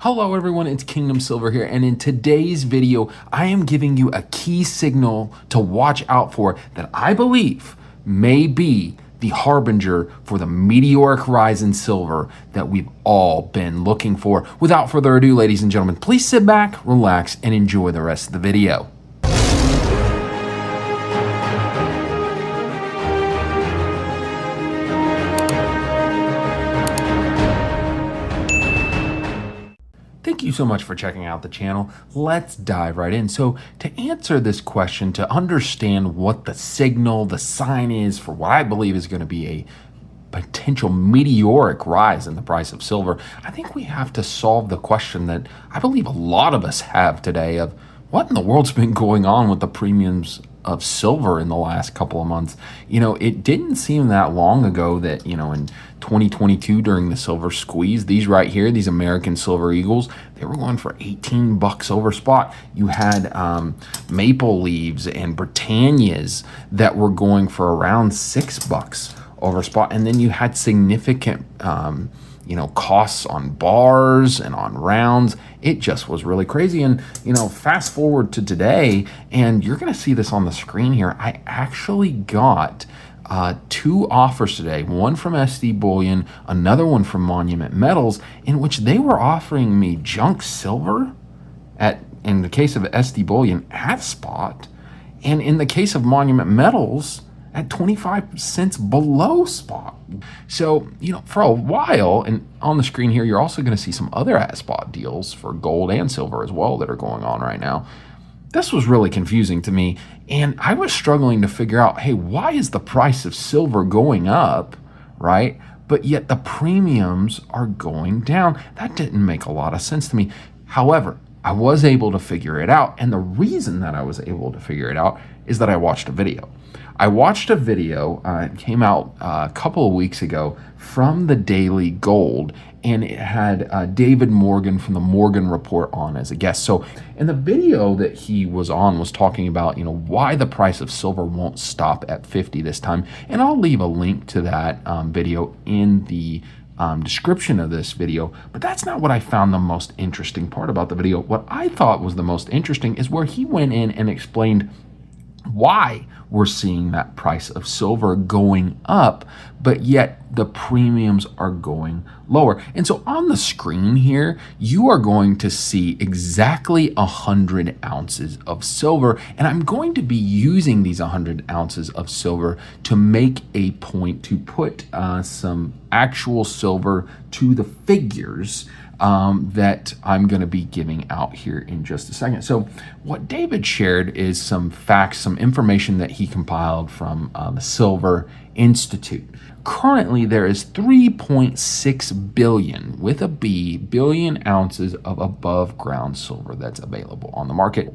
Hello everyone, it's Kingdom Silver here, and in today's video, I am giving you a key signal to watch out for that I believe may be the harbinger for the meteoric rise in silver that we've all been looking for. Without further ado, ladies and gentlemen, please sit back, relax, and enjoy the rest of the video. Thank you so much for checking out the channel. Let's dive right in. So to answer this question, to understand what the signal, the sign is for what I believe is going to be a potential meteoric rise in the price of silver, I think we have to solve the question that I believe a lot of us have today of what in the world's been going on with the premiums of silver in the last couple of months. You know, it didn't seem that long ago that, in 2022 during the silver squeeze, these right here, these American Silver Eagles, they were going for 18 bucks over spot. You had Maple Leaves and Britannias that were going for around 6 bucks over spot. And then you had significant costs on bars and on rounds. It just was really crazy. And, fast forward to today, and you're going to see this on the screen here. I actually got two offers today, one from SD Bullion, another one from Monument Metals, in which they were offering me junk silver in the case of SD Bullion, at spot, and in the case of Monument Metals, at 25 cents below spot. So, for a while, and on the screen here, you're also going to see some other at spot deals for gold and silver as well that are going on right now. This was really confusing to me, and I was struggling to figure out, hey, why is the price of silver going up, right? But yet the premiums are going down. That didn't make a lot of sense to me. However, I was able to figure it out, and the reason that I was able to figure it out is that I watched a video. I watched a video, it came out a couple of weeks ago from TheDailyGold, and it had David Morgan from the Morgan Report on as a guest. So in the video that he was on was talking about, why the price of silver won't stop at 50 this time. And I'll leave a link to that video in the description of this video, but that's not what I found the most interesting part about the video. What I thought was the most interesting is where he went in and explained why we're seeing that price of silver going up, but yet the premiums are going lower. And so on the screen here, you are going to see exactly 100 ounces of silver, and I'm going to be using these 100 ounces of silver to make a point to put some actual silver to the figures that I'm going to be giving out here in just a second. So what David shared is some facts, some information that he compiled from the Silver Institute. Currently, there is 3.6 billion, with a B, billion ounces of above ground silver that's available on the market.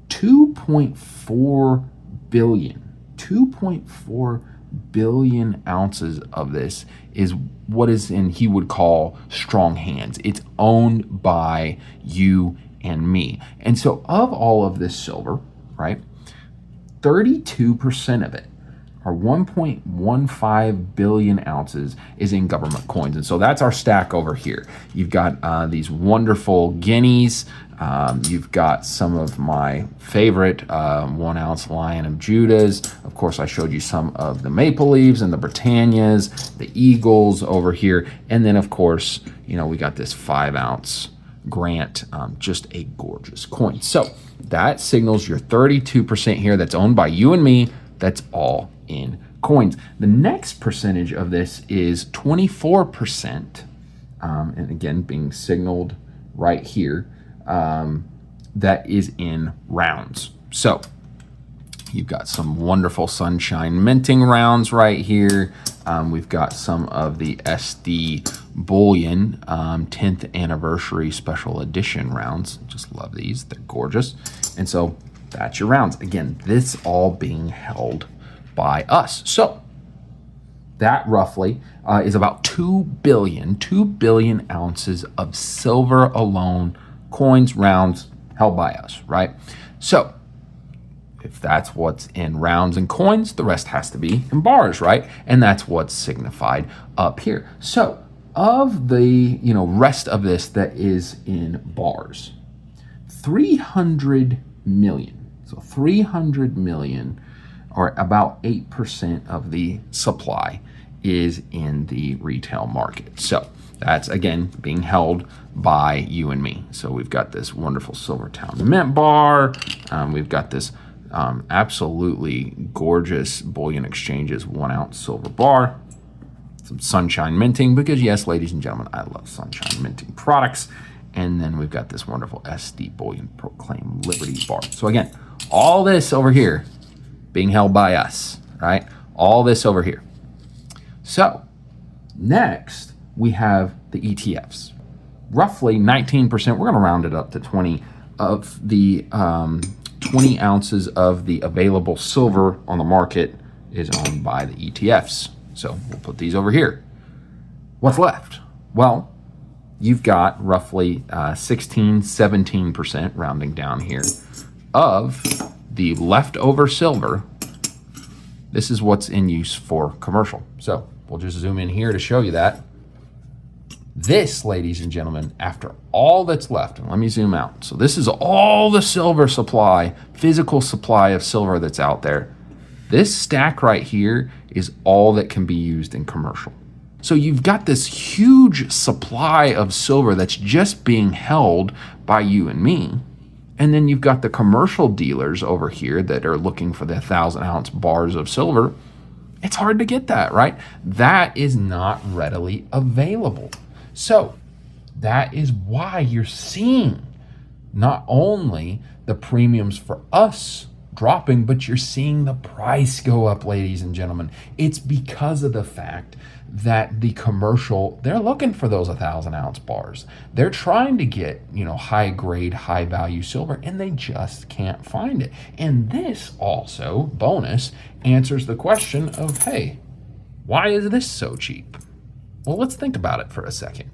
2.4 billion ounces of this is what is he would call strong hands. It's owned by you and me. And so of all of this silver, right, 32% of it, or 1.15 billion ounces, is in government coins. And so that's our stack over here. You've got these wonderful guineas. You've got some of my favorite 1 ounce Lion of Judah's. Of course, I showed you some of the Maple Leaves and the Britannias, the Eagles over here. And then, of course, we got this 5 ounce Grant, just a gorgeous coin. So that signals your 32% here that's owned by you and me. That's all in coins. The next percentage of this is 24%, and again, being signaled right here, that is in rounds. So you've got some wonderful sunshine minting rounds right here. We've got some of the SD Bullion 10th anniversary special edition rounds. Just love these. They're gorgeous. And so that's your rounds. Again, this all being held by us. So that roughly is about 2 billion ounces of silver alone, coins, rounds, held by us, right? So if that's what's in rounds and coins, the rest has to be in bars, right? And that's what's signified up here. So of the rest of this that is in bars, 300 million. So 300 million, or about 8% of the supply, is in the retail market. So that's, again, being held by you and me. So we've got this wonderful SilverTowne Mint bar. We've got this absolutely gorgeous Bullion Exchanges 1 ounce silver bar. Some Sunshine Minting, because yes, ladies and gentlemen, I love Sunshine Minting products. And then we've got this wonderful SD Bullion Proclaim Liberty bar. So again, all this over here being held by us, right? All this over here. So next we have the ETFs. Roughly 19%, we're going to round it up to 20 of the 20 ounces of the available silver on the market is owned by the ETFs. So we'll put these over here. What's left? Well, you've got roughly 16, 17%, rounding down here, of the leftover silver. This is what's in use for commercial. So we'll just zoom in here to show you that. This, ladies and gentlemen, after all that's left, and let me zoom out. So this is all the silver supply, physical supply of silver that's out there. This stack right here is all that can be used in commercial. So you've got this huge supply of silver that's just being held by you and me. And then you've got the commercial dealers over here that are looking for the 1,000-ounce bars of silver. It's hard to get that, right? That is not readily available. So that is why you're seeing not only the premiums for us dropping, but you're seeing the price go up, ladies and gentlemen. It's because of the fact that the commercial, they're looking for those 1,000-ounce bars. They're trying to get, high grade, high value silver, and they just can't find it. And this also, bonus, answers the question of, hey, why is this so cheap? Well, let's think about it for a second.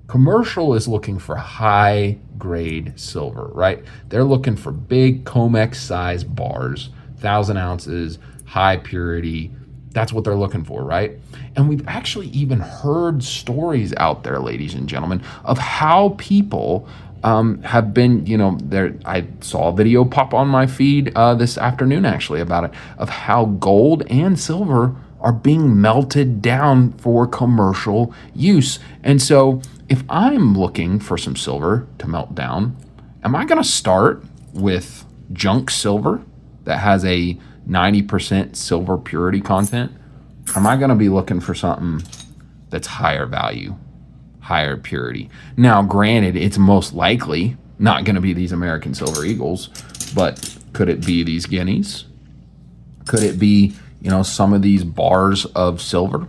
Commercial is looking for high grade silver, right? They're looking for big COMEX size bars, 1,000 ounces, high purity. That's what they're looking for, right? And we've actually even heard stories out there, ladies and gentlemen, of how people have been, I saw a video pop on my feed this afternoon actually about it, of how gold and silver are being melted down for commercial use. And so if I'm looking for some silver to melt down, am I going to start with junk silver that has a 90% silver purity content? Or am I going to be looking for something that's higher value, higher purity? Now, granted, it's most likely not going to be these American Silver Eagles, but could it be these Guineas? Could it be, some of these bars of silver?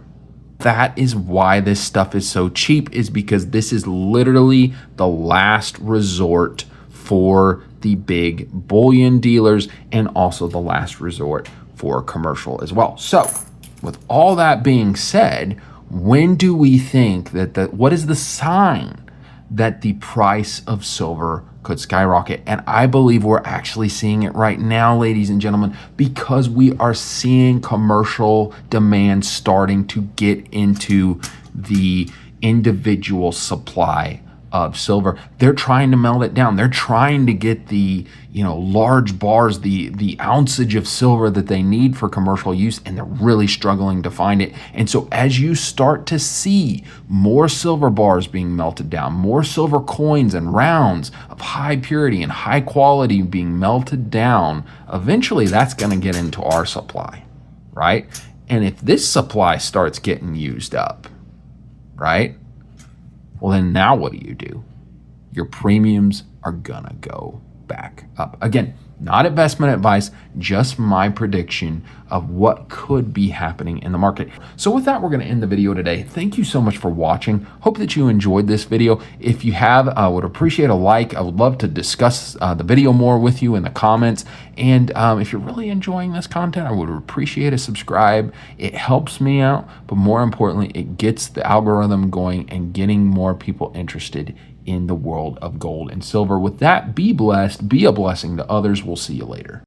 That is why this stuff is so cheap, is because this is literally the last resort for the big bullion dealers and also the last resort for commercial as well. So with all that being said, when do we think what is the sign that the price of silver could skyrocket? And I believe we're actually seeing it right now, ladies and gentlemen, because we are seeing commercial demand starting to get into the individual supply of silver. They're trying to melt it down. They're trying to get the, large bars, the ounceage of silver that they need for commercial use, and they're really struggling to find it. And so as you start to see more silver bars being melted down, more silver coins and rounds of high purity and high quality being melted down, eventually that's going to get into our supply, right? And if this supply starts getting used up, right? Well, then now what do? Your premiums are gonna go back up. Again, not investment advice, just my prediction of what could be happening in the market. So with that, we're gonna end the video today. Thank you so much for watching. Hope that you enjoyed this video. If you have, I would appreciate a like. I would love to discuss the video more with you in the comments. And if you're really enjoying this content, I would appreciate a subscribe. It helps me out, but more importantly, it gets the algorithm going and getting more people interested in the world of gold and silver. With that, be blessed, be a blessing to others. We'll see you later.